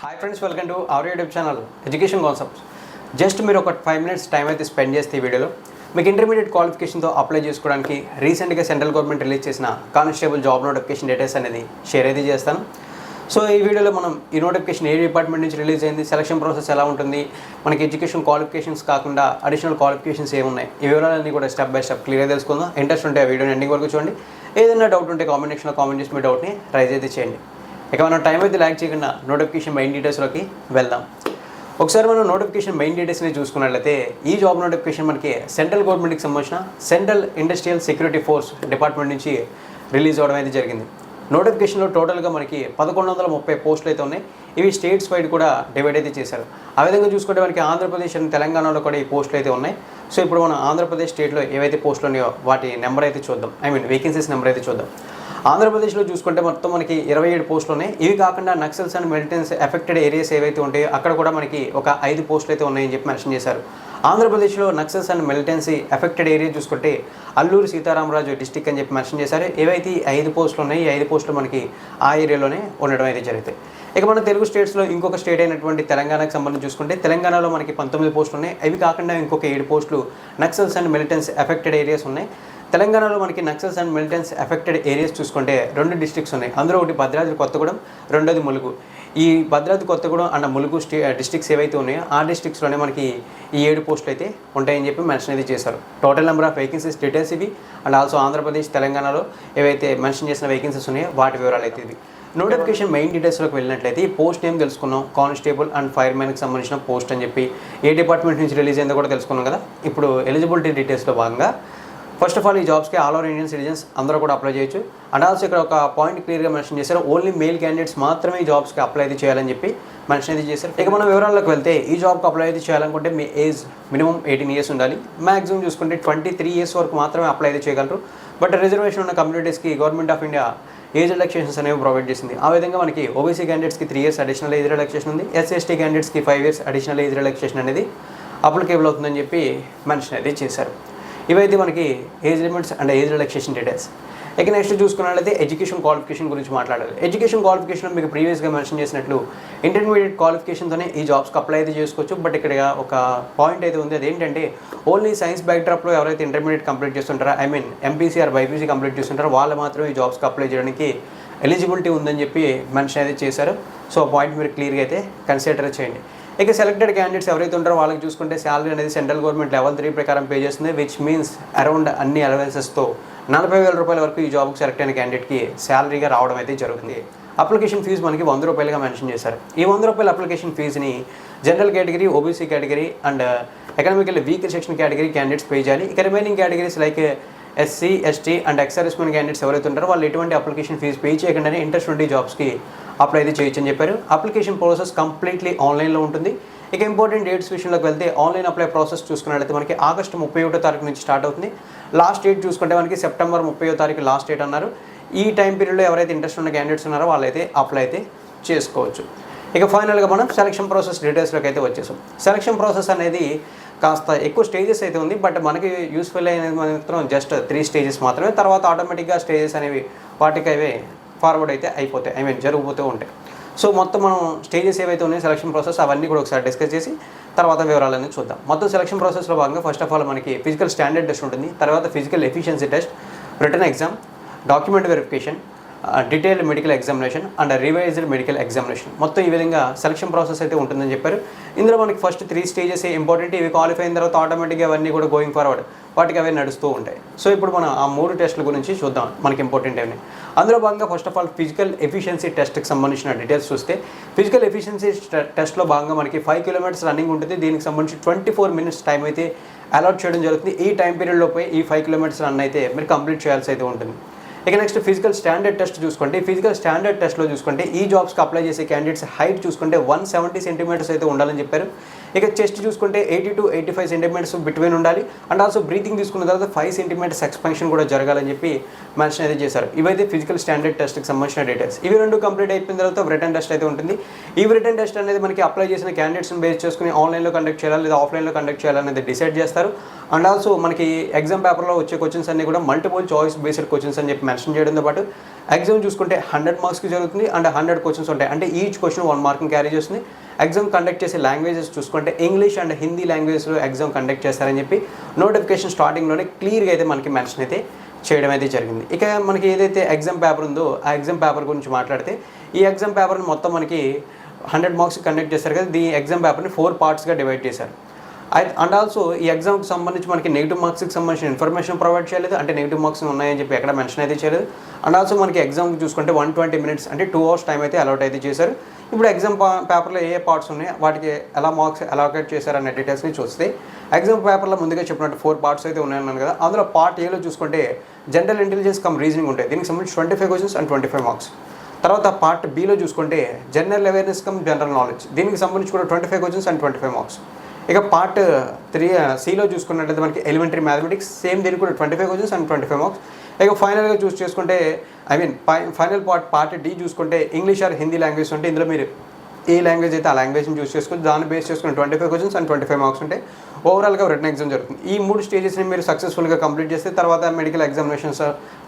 Hi friends, welcome to our YouTube channel education concepts. Just మీరు ఒక 5 minutes time అయితే spend చేస్తే ఈ వీడియోలో మీకు ఇంటర్మీడియట్ క్వాలిఫికేషన్తో అప్లై చేసుకోవడానికి రీసెంట్గా సెంట్రల్ గవర్నమెంట్ రిలీజ్ చేసిన కానిస్టేబుల్ జాబ్ నోటిఫికేషన్ డీటెయిల్స్ అనేది షేర్ అయితే చేస్తాను. సో ఈ వీడియోలో మనం ఈ నోటిఫికేషన్ ఏ డిపార్ట్మెంట్ నుంచి రిలీజ్ అయింది, సెలక్షన్ ప్రాసెస్ ఎలా ఉంటుంది, మనకి ఎడ్యుకేషన్ క్వాలిఫికేషన్స్ కాకుండా అడిషనల్ క్వాలిఫికేషన్స్ ఏమున్నాయి, ఈ వివరాలన్నీ కూడా స్టెప్ బై స్టెప్ క్లియర్గా తెలుసుకుందాం. ఇంట్రెస్ట్ ఉంటే ఆ వీడియోని ఎండింగ్ వరకు చూడండి. ఏదైనా డౌట్ ఉంటే కామెంట్ సెక్షన్లో కామెంట్ చేసి మీ డౌట్ని రైజ్ అయితే చేయండి. ఇక మనం టైం అయితే ల్యాక్ చేయకుండా నోటిఫికేషన్ మెయిన్ డీటెయిల్స్లోకి వెళ్దాం. ఒకసారి మనం నోటిఫికేషన్ మెయిన్ డీటెయిల్స్ని చూసుకున్నట్లయితే ఈ జాబ్ నోటిఫికేషన్ మనకి సెంట్రల్ గవర్నమెంట్కి సంబంధించిన central industrial security force department నుంచి రిలీజ్ అవ్వడం అయితే జరిగింది. నోటిఫికేషన్లో టోటల్గా మనకి 1130 పోస్టులు అయితే ఉన్నాయి. ఇవి స్టేట్స్ వైడ్ కూడా డివైడ్ అయితే చేశారు. ఆ విధంగా చూసుకుంటే మనకి ఆంధ్రప్రదేశ్ అండ్ తెలంగాణలో కూడా ఈ పోస్టులు అయితే ఉన్నాయి. సో ఇప్పుడు మనం ఆంధ్రప్రదేశ్ స్టేట్లో ఏవైతే పోస్టులు ఉన్నాయో వాటి నెంబర్ అయితే చూద్దాం. వేకెన్సీస్ నెంబర్ అయితే చూద్దాం. ఆంధ్రప్రదేశ్లో చూసుకుంటే మొత్తం మనకి 27 పోస్టులు ఉన్నాయి. ఇవి కాకుండా Naxals and militants affected areas ఏవైతే ఉంటాయో అక్కడ కూడా మనకి ఒక 5 పోస్టులు అయితే ఉన్నాయని చెప్పి మెన్షన్ చేశారు. ఆంధ్రప్రదేశ్లో Naxals and militancy affected area చూసుకుంటే అల్లూరు సీతారామరాజు డిస్టిక్ అని చెప్పి మెన్షన్ చేశారు. ఏవైతే 5 పోస్టులు ఉన్నాయి, ఈ 5 పోస్టులు మనకి ఆ ఏరియాలోనే ఉండడం అయితే జరుగుతాయి. ఇక మన తెలుగు స్టేట్స్లో ఇంకొక స్టేట్ అయినటువంటి తెలంగాణకు సంబంధించి చూసుకుంటే తెలంగాణలో మనకి 19 పోస్టులు ఉన్నాయి. అవి కాకుండా ఇంకొక 7 పోస్టులు Naxals and militants affected areas ఉన్నాయి. తెలంగాణలో మనకి Naxals and militants affected areas చూసుకుంటే 2 డిస్ట్రిక్ట్స్ ఉన్నాయి. అందులో ఒకటి భద్రాద్రి కొత్తగూడెం, రెండోది ములుగు. ఈ భద్రాద్రి కొత్తగూడెం అండ్ ములుగు డిస్ట్రిక్ట్స్ ఏవైతే ఉన్నాయో ఆ డిస్ట్రిక్ట్స్లోనే మనకి ఈ 7 పోస్టులు అయితే ఉంటాయని చెప్పి మెన్షన్ అయితే చేశారు. Total number of vacancies details ఇవి. అండ్ ఆల్సో ఆంధ్రప్రదేశ్ తెలంగాణలో ఏవైతే మెన్షన్ చేసిన వేకెన్సీస్ ఉన్నాయో వాటి వివరాలు అయితే ఇవి. నోటిఫికేషన్ మెయిన్ డీటెయిల్స్లోకి వెళ్ళినట్లయితే ఈ పోస్ట్ నేమ్ తెలుసుకున్నాం. కానిస్టేబుల్ అండ్ ఫైర్మెన్కి సంబంధించిన పోస్ట్ అని చెప్పి ఏ డిపార్ట్మెంట్ నుంచి రిలీజ్ అయిందో కూడా తెలుసుకున్నాం కదా. ఇప్పుడు ఎలిజిబిలిటీ డీటెయిల్స్లో భాగంగా ఫస్ట్ ఆఫ్ ఆల్ ఈ జాబ్స్కి ఆల్ ఓవర్ ఇండియన్ సిటిజన్స్ అందరూ కూడా అప్లై చేయొచ్చు. అండ్ ఆల్సో ఇక్కడ ఒక పాయింట్ క్లియర్గా మెన్షన్ చేశారు, ఓన్లీ మేల్ క్యాండిడేట్స్ మాత్రమే ఈ జాబ్స్కి అప్లై అయితే చేయాలని చెప్పి మెన్షన్ అయితే చేశారు. ఇక మనం వివరాల్లోకి వెళ్తే ఈ జాబ్కి అప్లై అయితే చేయాలనుకుంటే మీ ఏజ్ మినిమం 18 years ఉండాలి. మ్యాక్సిమం చూసుకుంటే 23 years వరకు మాత్రమే అప్లై అయితే చేయగలరు. బట్ రిజర్వేషన్ ఉన్న కమ్యూనిటీస్కి government of India age relaxations అనేవి ప్రొవైడ్ చేసింది. ఆ విధంగా మనకి ఓబీసీ క్యాండిడేట్స్కి 3 years అడిషనల్ ఏజ్ రిలాక్సేషన్ ఉంది. ఎస్సీ క్యాండిడేట్స్కి 5 years అడిషనల్ ఏజ్ రిలాక్సేషన్ అనేది అప్లికేబుల్ అవుతుందని చెప్పి మెన్షన్ అయితే చేశారు. ఇవైతే మనకి age limits and age relaxation details. ఇక నెక్స్ట్ చూసుకున్నట్లయితే ఎడ్యుకేషన్ క్వాలిఫికేషన్ గురించి మాట్లాడాలి. ఎడ్యుకేషన్ క్వాలిఫికేషన్ మీకు ప్రీవియస్గా మెన్షన్ చేసినట్లు ఇంటర్మీడియట్ క్వాలిఫికేషన్తోనే ఈ జాబ్స్కి అప్లై అయితే చేసుకోవచ్చు. బట్ ఇక్కడ ఒక పాయింట్ అయితే ఉంది, అదేంటంటే ఓన్లీ సైన్స్ బ్యాక్డ్రాప్లో ఎవరైతే ఇంటర్మీడియట్ కంప్లీట్ చేస్తుంటారో ఎంపీసీ ఆర్ బైపీసీ కంప్లీట్ చేస్తుంటారో వాళ్ళు మాత్రమే ఈ జాబ్స్కి అప్లై చేయడానికి ఎలిజిబిలిటీ ఉందని చెప్పి మెన్షన్ అయితే చేశారు. సో ఆ పాయింట్ మీరు క్లియర్గా అయితే కన్సిడర్ చేయండి. ఇక సెలెక్టెడ్ క్యాండిడేట్స్ ఎవరైతే ఉంటారో వాళ్ళకి చూసుకుంటే శాలరీ అనేది సెంట్రల్ గవర్నమెంట్ లెవెల్ 3 ప్రకారం పే చేస్తుంది. విచ్ మీన్స్ అరౌండ్ అన్ని అలవెన్సెస్తో 40,000 రూపాయల వరకు ఈ జాబ్కి సెలెక్ట్ అయిన క్యాండిడేట్కి శాలరీగా రావడం అయితే జరుగుతుంది. అప్లికేషన్ ఫీజు మనకి 100 రూపాయలుగా మెన్షన్ చేశారు. ఈ 100 రూపాయల అప్లికేషన్ ఫీజుని general category, OBC category and economical week section category candidates pay చేయాలి. ఇక remaining categories like SC, ST and ex servicemen candidates ఎవరైతే ఉంటారో వాళ్ళు ఎటువంటి అప్లికేషన్ ఫీజు పే చేయకుండానే ఇంట్రెస్ట్ ఉండే జాబ్స్కి అప్లై అయితే చేయొచ్చు అని చెప్పారు. అప్లికేషన్ ప్రాసెస్ కంప్లీట్లీ ఆన్లైన్లో ఉంటుంది. ఇక ఇంపార్టెంట్ డేట్స్ విషయంలోకి వెళ్తే ఆన్లైన్ అప్లై ప్రాసెస్ చూసుకున్నట్లయితే మనకి ఆగస్టు 31వ తారీఖు నుంచి స్టార్ట్ అవుతుంది. లాస్ట్ డేట్ చూసుకుంటే మనకి సెప్టెంబర్ 30వ తారీఖు లాస్ట్ డేట్ అన్నారు. ఈ టైం పీరియడ్లో ఎవరైతే ఇంట్రెస్ట్ ఉన్న క్యాండిడేట్స్ ఉన్నారో వాళ్ళైతే అప్లై అయితే చేసుకోవచ్చు. ఇక ఫైనల్గా మనం సెలక్షన్ ప్రాసెస్ డీటెయిల్స్లోకి అయితే వచ్చేసాం. సెలక్షన్ ప్రాసెస్ అనేది కాస్త ఎక్కువ స్టేజెస్ అయితే ఉంది. బట్ మనకి యూస్ఫుల్ అయినది మాత్రం జస్ట్ 3 stages మాత్రమే. తర్వాత ఆటోమేటిక్గా స్టేజెస్ అనేవి వాటికి అవే ఫార్వర్డ్ అయితే అయిపోతాయి, జరిగిపోతూ ఉంటాయి. సో మొత్తం మనం స్టేజెస్ ఏవైతే ఉన్నాయో సెలక్షన్ ప్రాసెస్ అవన్నీ కూడా ఒకసారి డిస్కస్ చేసి తర్వాత వివరాలన్నీ చూద్దాం. మొత్తం సెలక్షన్ ప్రాసెస్లో భాగంగా ఫస్ట్ ఆఫ్ ఆల్ మనకి ఫిజికల్ స్టాండర్డ్ టెస్ట్ ఉంటుంది. తర్వాత physical efficiency test, written exam, document verification, detailed medical examination and revised medical examination. మొత్తం ఈ విధంగా సెలక్షన్ ప్రాసెస్ అయితే ఉంటుందని చెప్పారు. ఇందులో మనకి ఫస్ట్ 3 stages ఇంపార్టెంట్. ఇవి క్వాలిఫై అయిన తర్వాత ఆటోమేటిక్గా అవన్నీ కూడా గోయింగ్ ఫార్వర్డ్ వాటికి అవే నడుస్తూ ఉంటాయి. సో ఇప్పుడు మనం ఆ 3 టెస్టుల గురించి చూద్దాం, మనకి ఇంపార్టెంట్ ఏమి. అందులో భాగంగా first of all physical efficiency టెస్ట్కి సంబంధించిన డీటెయిల్స్ చూస్తే ఫిజికల్ ఎఫిషియన్సీ టెస్ట్లో భాగంగా మనకి 5 kilometers రన్నింగ్ ఉంటుంది. దీనికి సంబంధించి 24 minutes టైం అయితే అలాట్ చేయడం జరుగుతుంది. ఈ టైం పీరియడ్లోపై ఈ 5 kilometers రన్ అయితే మీరు కంప్లీట్ చేయాల్సి అయితే ఉంటుంది. ఇక నెక్స్ట్ ఫిజికల్ స్టాండర్డ్ టెస్ట్ చూసుకుంటే ఫిజికల్ స్టాండర్డ్ టెస్ట్లో చూసుకుంటే ఈ జాబ్స్కి అప్లై చేసే క్యాండిడేట్స్ హైట్ చూసుకుంటే 170 centimeters అయితే ఉండాలని చెప్పారు. ఇక చెస్ట్ చూసుకుంటే 80 to 85 సెంటీమీటర్స్ బిట్వీన్ ఉండాలి. అండ్ ఆల్సో బ్రీతింగ్ తీసుకున్న తర్వాత 5 సెంటీమీటర్స్ ఎక్స్పెన్షన్ కూడా జరగాలని చెప్పి మెన్షన్ అయితే చేశారు. ఇవైతే ఫిజికల్ స్టాండర్డ్ టెస్ట్కి సంబంధించిన డీటెయిల్స్. ఇవి రెండు కంప్లీట్ అయిపోయిన తర్వాత రిటర్న్ టెస్ట్ అయితే ఉంటుంది. ఈ రిటర్న్ టెస్ట్ అనేది మనకి అప్లై చేసిన క్యాండిడేట్స్ని బేస్ చేసుకుని ఆన్లైన్లో కండక్ట్ చేయాలి లేదా ఆఫ్లైన్లో కండక్ట్ చేయాలనేది డిసైడ్ చేస్తారు. అండ్ ఆల్సో మనకి ఎగ్జామ్ పేపర్లో వచ్చే క్వశ్చన్స్ అన్ని కూడా మల్టిపుల్ చాయిస్ బేస్డ్ క్వశ్చన్స్ అని చెప్పి మెన్షన్ చేయడంతో పాటు ఎగ్జామ్ చూసుకుంటే 100 మార్క్స్కి జరుగుతుంది అండ్ 100 క్వశ్చన్స్ ఉంటాయి. అంటే ఈచ్ క్వశ్చన్ 1 మార్క్ని క్యారీ చేస్తుంది. ఎగ్జామ్ కండక్ట్ చేసే లాంగ్వేజెస్ చూసుకుంటే ఇంగ్లీష్ అండ్ హిందీ లాంగ్వేజ్లో ఎగ్జామ్ కండక్ట్ చేస్తారని చెప్పి నోటిఫికేషన్ స్టార్టింగ్లోనే క్లియర్గా అయితే మనకి మెన్షన్ అయితే చేయడం అయితే జరిగింది. ఇక మనకి ఏదైతే ఎగ్జామ్ పేపర్ ఉందో ఆ ఎగ్జామ్ పేపర్ గురించి మాట్లాడితే ఈ ఎగ్జామ్ పేపర్ని మొత్తం మనకి 100 మార్క్స్ కండక్ట్ చేస్తారు కదా. ఈ ఎగ్జామ్ పేపర్ని 4 పార్ట్స్గా డివైడ్ చేశారు. అండ్ ఆల్సో ఈ ఎగ్జామ్కి సంబంధించి మనకి నెగిటివ్ మార్క్స్కి సంబంధించిన ఇన్ఫర్మేషన్ ప్రొవైడ్ చేయలేదు. అంటే నెగిటివ్ మార్క్స్ ఉన్నాయని చెప్పి ఎక్కడ మెన్షన్ అయితే చేయలేదు. అండ్ ఆల్సో మనకి ఎగ్జామ్కి చూసుకుంటే 120 మినిట్స్ అంటే 2 hours టైం అయితే అలౌట్ అయితే చేశారు. ఇప్పుడు ఎగ్జామ్ పేపర్లో ఏ పార్ట్స్ ఉన్నాయి, వాటికి ఎలా మార్క్స్ అలొకేట్ చేశారనే డీటెయిల్స్ని చూస్తే ఎగ్జామ్ పేపర్లో ముందుగా చెప్పినట్టు 4 పార్ట్స్ అయితే ఉన్నాయన్నాను కదా. అందులో పార్ట్ ఏలో చూసుకుంటే జనరల్ ఇంటెలిజెన్స్ కమ్ రీజనింగ్ ఉంటాయి. దీనికి సంబంధించి 25 క్వశ్చన్స్ అండ్ 25 మార్క్స్. తర్వాత పార్ట్ బిలో చూసుకుంటే general awareness come general knowledge. దీనికి సంబంధించి కూడా 25 క్వశ్చన్స్ అండ్ 25 మార్క్స్. ఇక పార్ట్ 3Cలో చూసుకున్నట్లయితే మనకి ఎలిమెంటరీ మ్యాథమెటిక్స్ సేమ్ దీనికి కూడా 25 క్వశ్చన్స్ అండ్ 25 మార్క్స్. ఇక ఫైనల్గా చేసుకుంటే ఫైనల్ పార్ట్ డి చూసుకుంటే ఇంగ్లీష్ ఆర్ హిందీ లాంగ్వేజ్ ఉంటే ఇందులో మీరు ఏ లాంగ్వేజ్ అయితే ఆ లాంగ్వేజ్ని చూస్ చేసుకుని దాన్ని బేస్ చేసుకుని 25 క్వశ్చన్స్ అండ్ 25 మార్క్స్ ఉంటే ఓవరాల్గా రిటర్న్ ఎగ్జామ్ జరుగుతుంది. ఈ 3 స్టేజెస్ని మీరు సక్సెస్ఫుల్గా కంప్లీట్ చేస్తే తర్వాత మెడికల్ ఎగ్జామినేషన్స్,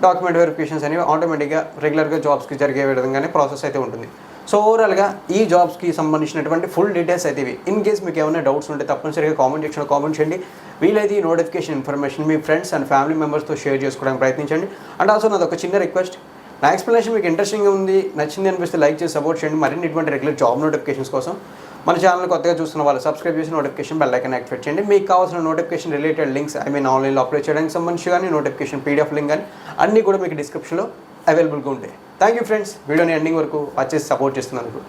డాక్యుమెంట్ వెరిఫికేషన్స్ అనేవి ఆటోమేటిక్గా రెగ్యులర్గా జాబ్స్కి జరిగే విధంగానే ప్రాసెస్ అయితే ఉంటుంది. సో ఓవరాల్గా ఈ జాబ్స్కి సంబంధించినటువంటి ఫుల్ డీటెయిల్స్ అయితే ఇవి. ఇన్ కేస్ మీకు ఏమైనా డౌట్స్ ఉంటే తప్పనిసరిగా కామెంట్ సెక్షన్లో కామెంట్ చేయండి. వీలైతే ఈ notification information me friends and family మెంబర్స్తో షేర్ చేసుకోవడానికి ప్రయత్నించండి. అండ్ ఆల్సో నాది ఒక చిన్న రిక్వెస్ట్, నా ఎక్స్ప్లెనేషన్ మీకు ఇంట్రెస్టింగ్గా ఉంది, నచ్చింది అనిపిస్తే లైక్ చేసి సపోర్ట్ చేయండి. మరిన్ని ఇటువంటి రెగ్యులర్ జాబ్ నోటిఫికేషన్స్ కోసం మన ఛానల్ కొత్తగా చూస్తున్న వాళ్ళు సబ్స్క్రైబ్ చేసి నోటిఫికేషన్ బెల్ ఐకాన్ యాక్టివేట్ చేయండి. మీకు కావాల్సిన నోటిఫికేషన్ రిలేటెడ్ లింక్స్ ఆన్లైన్లో అప్లై చేయడానికి సంబంధించి కానీ నోటిఫికేషన్ PDF లింక్ కానీ అన్నీ కూడా మీకు డిస్క్రిప్షన్లో అవైలబుల్గా ఉంటాయి. థ్యాంక్ యూ ఫ్రెండ్స్, వీడియోని ఎండింగ్ వరకు వచ్చేసి సపోర్ట్ చేస్తున్నందుకు.